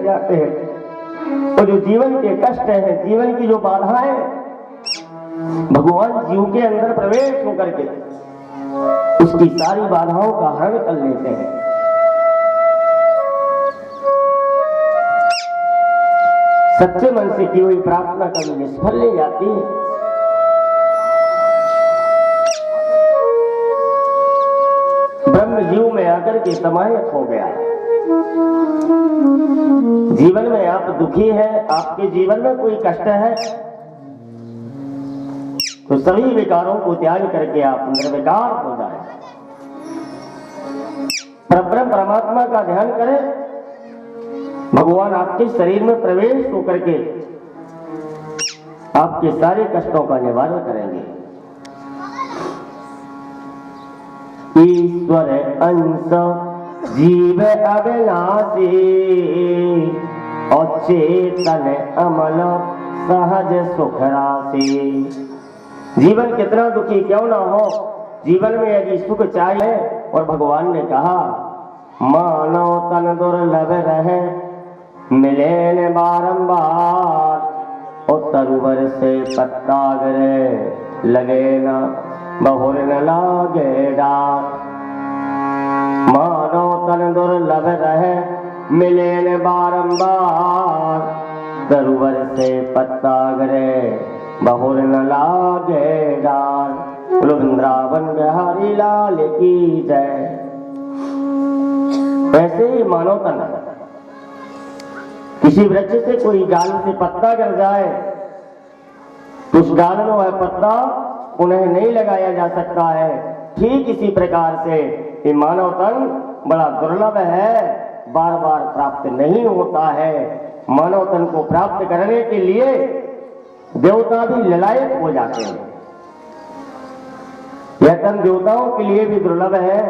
जाते हैं। और जो जीवन के कष्ट हैं, जीवन की जो बाधाएं, भगवान जीव के अंदर प्रवेश होकर के उसकी सारी बाधाओं का हरण कर लेते हैं। सच्चे मन से की हुई प्रार्थना कभी निष्फल नहीं जाती है। ब्रह्म जीव में आकर के समाहित हो गया। जीवन में आप दुखी हैं, आपके जीवन में कोई कष्ट है, तो सभी विकारों को त्याग करके आप निर्विकार हो जाए। परब्रह्म परमात्मा का ध्यान करें, भगवान आपके शरीर में प्रवेश होकर के आपके सारे कष्टों का निवारण करेंगे। ईश्वर अंश जीव अविनाशी और चेतन अमल सहज सुख राशि। जीवन कितना दुखी क्यों ना हो, जीवन में यदि सुख चाहिए, और भगवान ने कहा मानव तन दुर्लभ रहे मिले न बारंबार, और तरुवर से पत्ता गिरे लगे न बहुर न लागे डार। मानव तन दुर्लभ रहे मिले न बारंबार, तरुवर से पत्ता गिरे बहुर न लागे डार। बोलो वृंदावन बिहारी लाल की जय। ऐसे ही मानव तन, किसी वृक्ष से कोई डाल से पत्ता गिर जाए तो उस डाल में वह पत्ता उन्हें नहीं लगाया जा सकता है। ठीक इसी प्रकार से ये मानव तन बड़ा दुर्लभ है, बार बार प्राप्त नहीं होता है। मानव तन को प्राप्त करने के लिए देवता भी ललायत हो जाते हैं। यह तन देवताओं के लिए भी दुर्लभ है।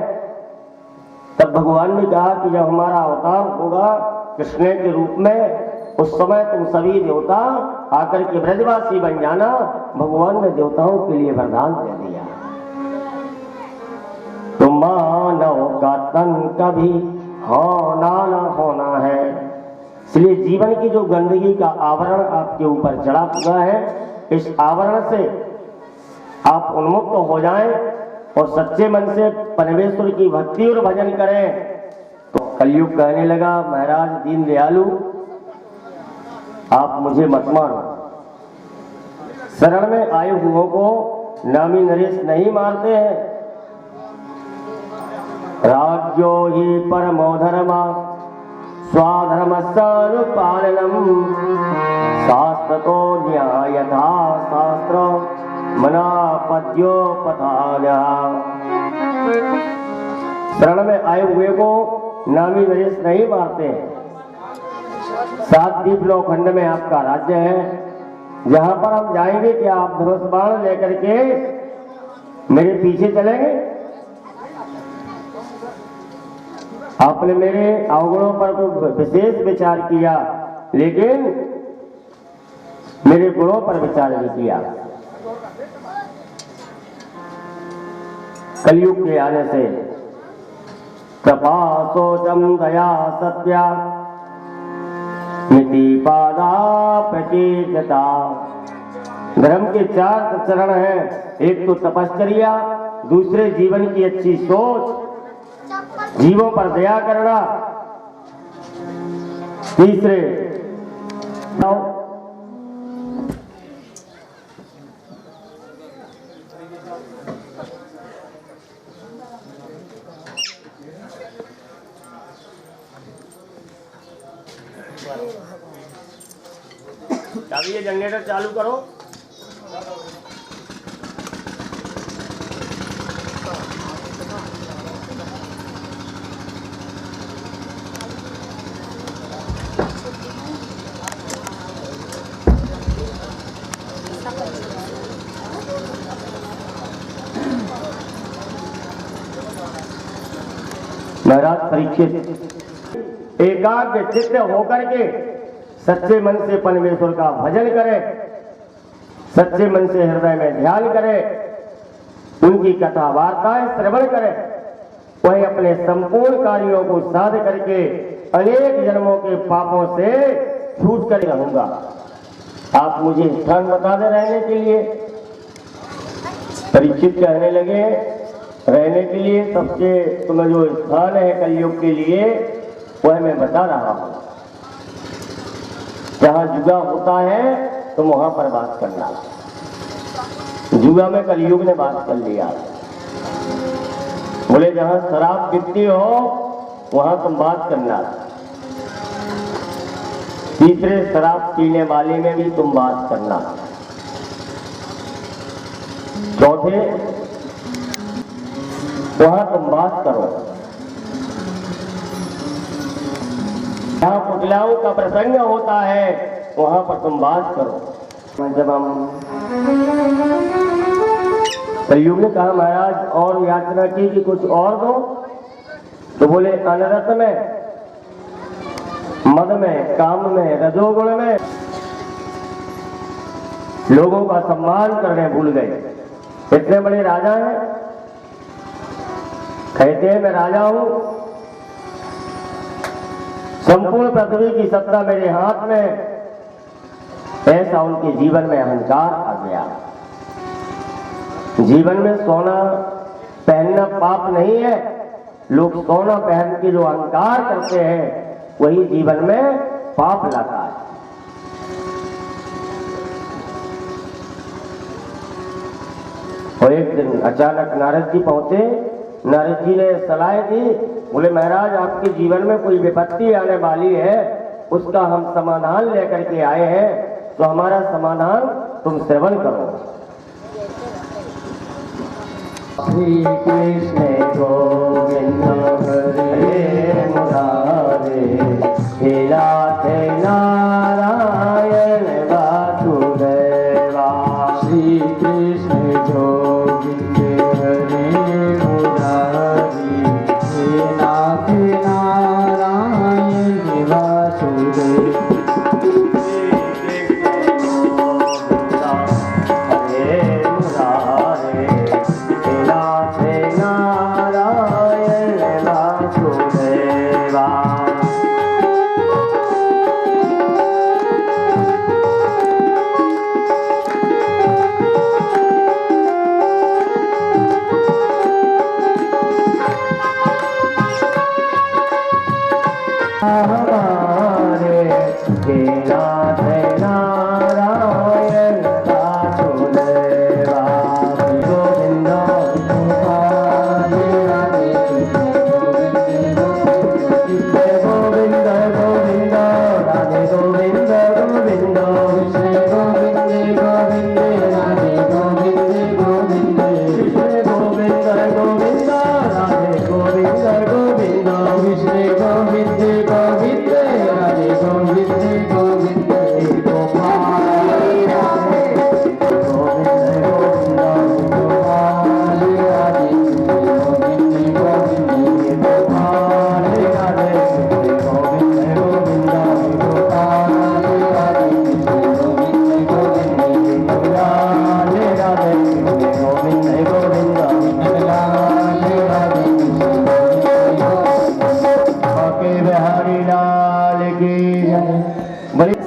तब भगवान ने कहा कि जब हमारा अवतार होगा कृष्ण के रूप में, उस समय तुम सभी देवता आकर के ब्रजवासी बन जाना। भगवान ने देवताओं के लिए वरदान दे दिया। तो मानव का तन कभी होना न होना है। इसलिए जीवन की जो गंदगी का आवरण आपके ऊपर चढ़ा हुआ है, इस आवरण से आप उन्मुक्त हो जाएं और सच्चे मन से परमेश्वर की भक्ति और भजन करें। तो कलयुग कहने लगा महाराज दीन दयालु आप मुझे मत मारो, शरण में आए हुओं को नामी नरेश नहीं मारते हैं। राज्यो ही परमो धर्मा स्वाधर्मस्यानुपालनम शास्त्र तो न्यायथा शास्त्र मना पद्योपधान्या। शरण में आए हुए को नामी नरेश नहीं मारते हैं। 7 दीप लोखंड में आपका राज्य है, जहां पर हम जाएंगे कि आप धनुष बाण लेकर के मेरे पीछे चलेंगे। आपने मेरे अवगुणों पर तो विशेष विचार किया, लेकिन मेरे गुणों पर विचार नहीं किया। कलयुग के आने से कृपा सोचम दया सत्या नीति पादा प्रकीर्तता। धर्म के 4 चरण हैं। एक तो तपश्चर्या, दूसरे जीवन की अच्छी सोच, जीवों पर दया करना, तीसरे अभी ये जनरेटर चालू करो। महाराज परीक्षित एकाग्र चित्त होकर के सच्चे मन से परमेश्वर का भजन करे, सच्चे मन से हृदय में ध्यान करे, उनकी कथा वार्ताएं श्रवण करे, वह अपने संपूर्ण कार्यों को साध करके अनेक जन्मों के पापों से छूट कर रहूंगा। आप मुझे स्थान बता दें रहने के लिए। परीक्षित कहने लगे, रहने के लिए सबसे तुम्हें जो स्थान है कलयुग के लिए वह मैं बता रहा हूं। जहां जुआ होता है तुम वहां पर बात करना। जुआ में कलयुग ने बात कर लिया। बोले जहां शराब बिकती हो वहां तुम बात करना। तीसरे शराब पीने वाले में भी तुम बात करना। चौथे वहां तुम बात करो। जहां पुतलाओं का प्रसंग होता है वहां पर तुम बात करो। जब हम कलयुग ने कहा महाराज और याचना की कि कुछ और दो, तो बोले अनरत में, मद में, काम में, रजोगुण में लोगों का सम्मान करने भूल गए। इतने बड़े राजा हैं, कहते हैं मैं राजा हूं, संपूर्ण पृथ्वी की सत्ता मेरे हाथ में। ऐसा उनके जीवन में अहंकार आ गया। जीवन में सोना पहनना पाप नहीं है। लोग सोना पहन के जो अहंकार करते हैं वही जीवन में पाप लाता है। और एक दिन अचानक नारद जी पहुंचे। नारद जी ने सलाह दी, बोले महाराज आपके जीवन में कोई विपत्ति आने वाली है, उसका हम समाधान लेकर के आए हैं, तो हमारा समाधान तुम श्रवण करो। श्री कृष्ण गोविंद हरे मुरारे, हे नाथ नारायण वासुदेवा। श्री कृष्ण गोविंद हरे मुरारी, हे नाथ नारायण वासुदेव।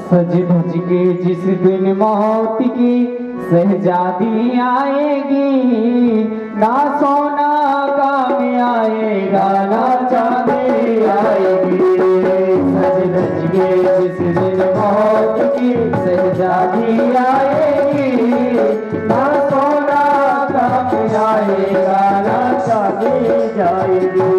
सज धज के जिस दिन मौत की सहजादी आएगी, ना सोना काम आएगा ना चांदी आएगी। सज धज के जिस दिन मौत की सहजादी आएगी, ना सोना काम आएगा ना चांदी जाएगी।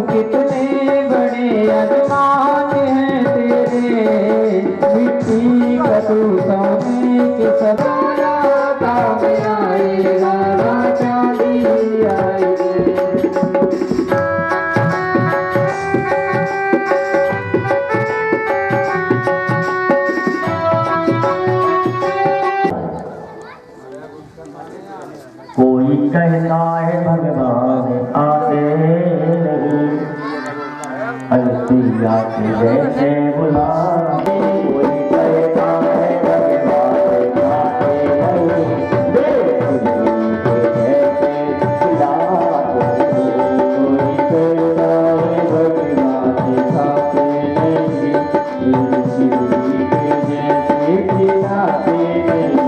कितने बड़े अरमान कहता है भगवान आते नहीं, अनुसुईया के जैसे बुलाते, कोई कहता है भगवान आते नहीं, देवपुरी के जैसे बुलाते, कोई कहता है भगवान आते नहीं, अनुसुईया के जैसे बुलाते नहीं।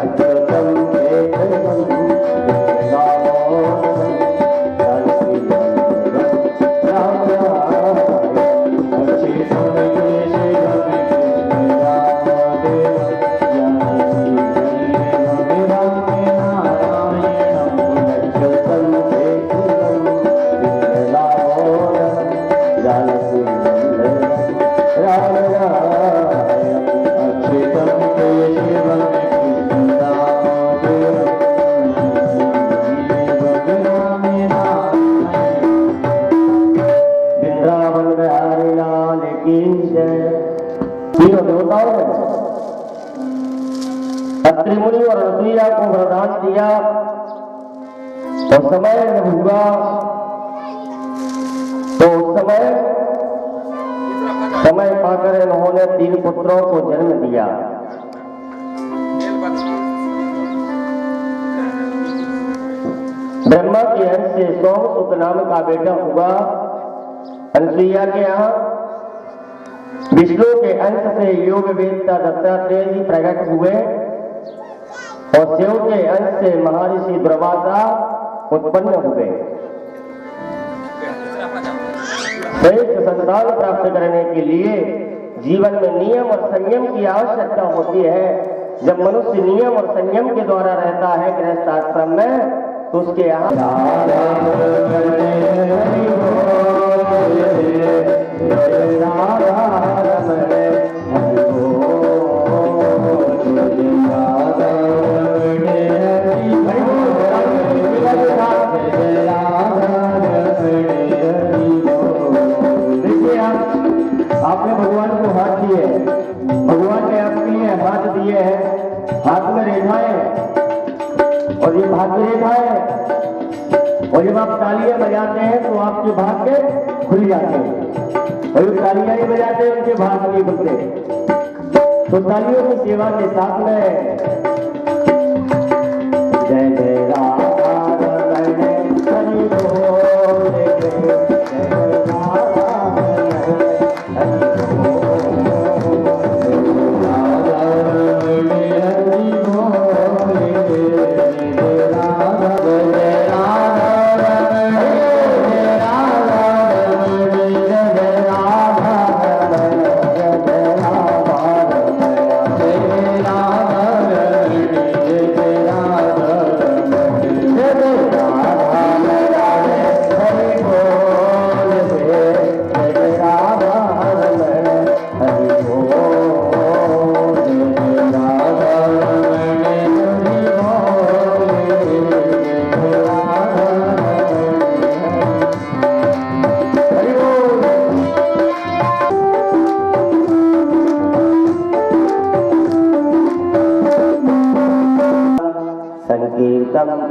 अच्युतम केशवम अत्रि मुनि और अनुसुईया को वरदान दिया तो समय जब हुआ तो उस समय पाकर इन्होंने 3 पुत्रों को जन्म दिया। ब्रह्मा के अंश से सोमसुत नाम का बेटा हुआ। अनुसुईया के यहाँ विष्णु के अंश से योग वेदता दत्तात्रेय जी प्रकट हुए और शिव के अंश से महर्षि दुर्वासा उत्पन्न हुए। श्रेष्ठ संतान प्राप्त करने के लिए जीवन में नियम और संयम की आवश्यकता होती है। जब मनुष्य नियम और संयम के द्वारा रहता है गृहस्थ आश्रम में तो उसके यहाँ आपने भगवान को हाथ दिए, भगवान ने आपके लिए हाथ दिए हैं, हाथ में रेखाएं और ये भाग्य रेखा है। और जब आप तालियां बजाते हैं तो आपके भाग्य खुल जाते हैं और जो तालियां नहीं बजाते हैं उनके भाग्य नहीं खुलते। तो तालियों की सेवा के साथ में जय जय राम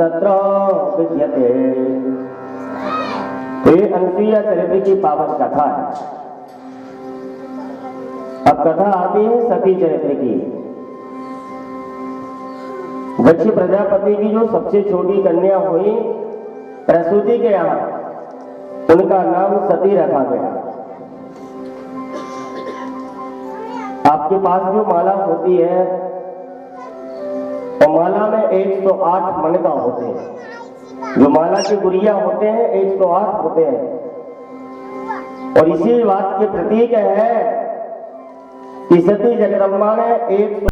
तत्र विद्यते। ये अनुसुईया चरित्र की पावन कथा है। अब कथा आती है सती चरित्र की। दक्ष प्रजापति की जो सबसे छोटी कन्या हुई प्रसूति के यहाँ, उनका नाम सती रखा गया। आपके पास जो माला होती है और माला में 108 मनका होते हैं। जो माला के गुड़िया होते हैं 108 होते हैं। और इसी बात के प्रतीक है कि सती जगदम्बा ने एक